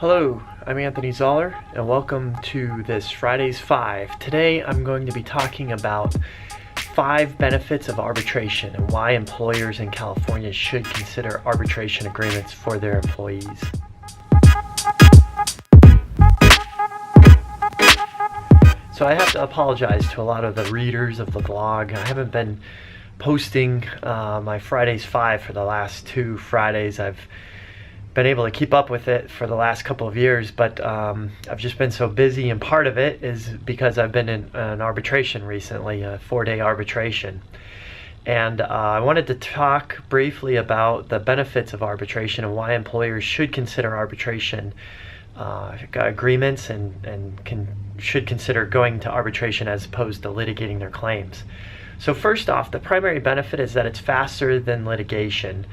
Hello, I'm Anthony Zoller, and welcome to this Friday's 5. Today I'm going to be talking about 5 benefits of arbitration and why employers in California should consider arbitration agreements for their employees. So I have to apologize to a lot of the readers of the blog. I haven't been posting my Friday's 5 for the last 2 Fridays. I've been able to keep up with it for the last couple of years, but I've just been so busy, and part of it is because I've been in an arbitration recently, a 4-day arbitration. And I wanted to talk briefly about the benefits of arbitration and why employers should consider arbitration agreements and should consider going to arbitration as opposed to litigating their claims. So first off, the primary benefit is that it's faster than litigation.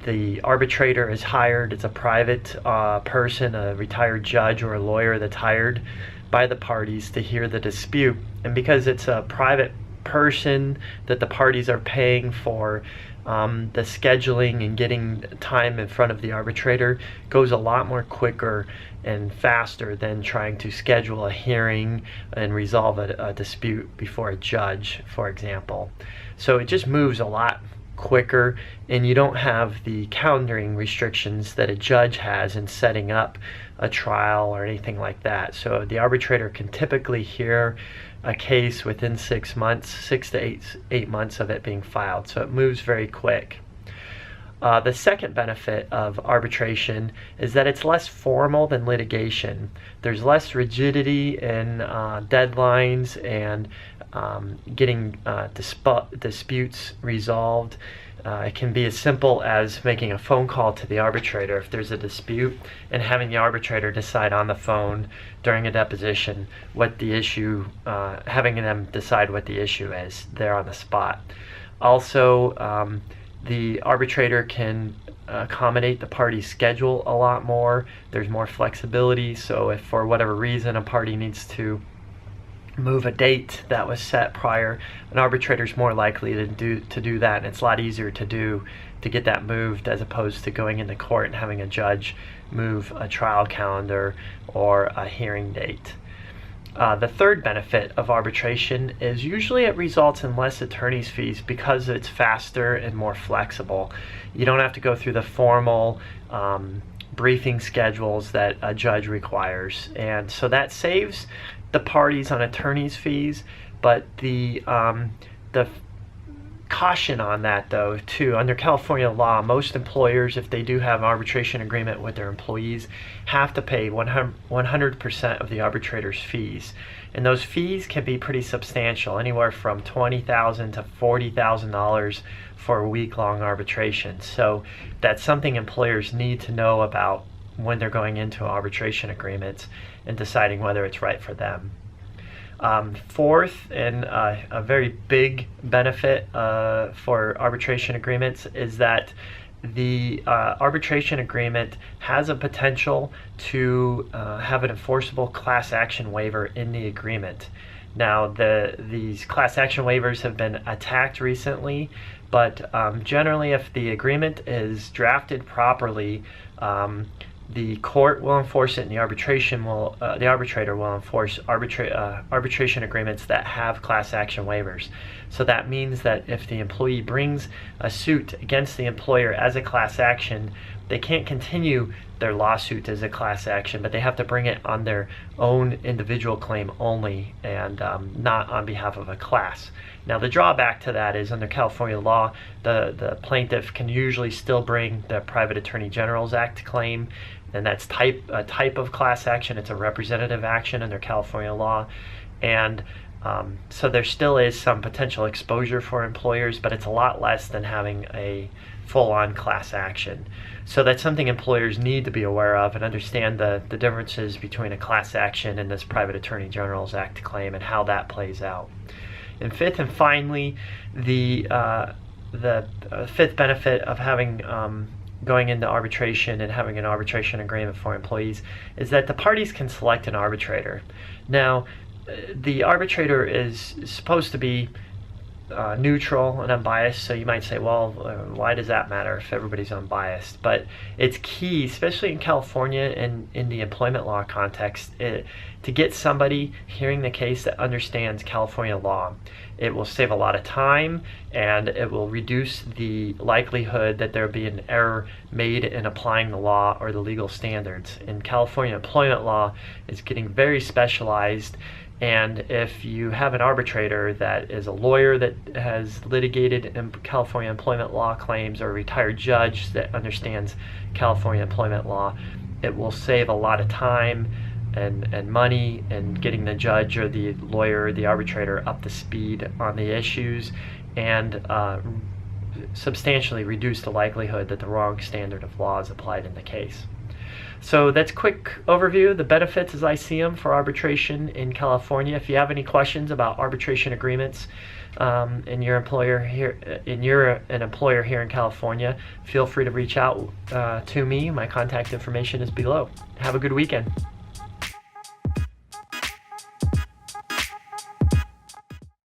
The arbitrator is hired. It's a private person, a retired judge or a lawyer that's hired by the parties to hear the dispute. And because it's a private person that the parties are paying for, the scheduling and getting time in front of the arbitrator goes a lot more quicker and faster than trying to schedule a hearing and resolve a dispute before a judge, for example. So it just moves a lot quicker, and you don't have the calendaring restrictions that a judge has in setting up a trial or anything like that. So the arbitrator can typically hear a case within 6 months, 6 to 8 months of it being filed. So it moves very quick. The second benefit of arbitration is that it's less formal than litigation. There's less rigidity in deadlines and getting disputes resolved. It can be as simple as making a phone call to the arbitrator if there's a dispute, and having the arbitrator decide on the phone during a deposition what the issue, having them decide what the issue is there on the spot. Also, the arbitrator can accommodate the party's schedule a lot more. There's more flexibility, so if for whatever reason a party needs to move a date that was set prior, an arbitrator is more likely to do that, and it's a lot easier to get that moved as opposed to going into court and having a judge move a trial calendar or a hearing date. The third benefit of arbitration is usually it results in less attorney's fees because it's faster and more flexible. You don't have to go through the formal briefing schedules that a judge requires, and so that saves the parties on attorney's fees. But the caution on that, though, too, under California law, most employers, if they do have an arbitration agreement with their employees, have to pay 100% of the arbitrator's fees. And those fees can be pretty substantial, anywhere from $20,000 to $40,000 for a week-long arbitration. So that's something employers need to know about when they're going into arbitration agreements and deciding whether it's right for them. Fourth, and a very big benefit for arbitration agreements is that the arbitration agreement has a potential to have an enforceable class action waiver in the agreement. Now, these class action waivers have been attacked recently, but generally, if the agreement is drafted properly, the court will enforce it, and the arbitrator will enforce arbitration agreements that have class action waivers. So that means that if the employee brings a suit against the employer as a class action, they can't continue their lawsuit as a class action, but they have to bring it on their own individual claim only, and not on behalf of a class. Now, the drawback to that is under California law, the plaintiff can usually still bring the Private Attorney General's Act claim, and that's a type of class action. It's a representative action under California law, and so there still is some potential exposure for employers, but it's a lot less than having a full-on class action. So that's something employers need to be aware of and understand the differences between a class action and this Private Attorney General's Act claim and how that plays out. And fifth and finally, the fifth benefit of having going into arbitration and having an arbitration agreement for employees is that the parties can select an arbitrator. Now, the arbitrator is supposed to be neutral and unbiased. So you might say, well, why does that matter if everybody's unbiased? But it's key, especially in California and in the employment law context, to get somebody hearing the case that understands California law. It will save a lot of time, and it will reduce the likelihood that there be an error made in applying the law or the legal standards. In California, employment law is getting very specialized, and if you have an arbitrator that is a lawyer that has litigated in California employment law claims, or a retired judge that understands California employment law, it will save a lot of time and money and getting the judge or the lawyer or the arbitrator up to speed on the issues, and substantially reduce the likelihood that the wrong standard of law is applied in the case. So that's a quick overview, the benefits as I see them for arbitration in California. If you have any questions about arbitration agreements and you're an employer here in California, feel free to reach out to me. My contact information is below. Have a good weekend.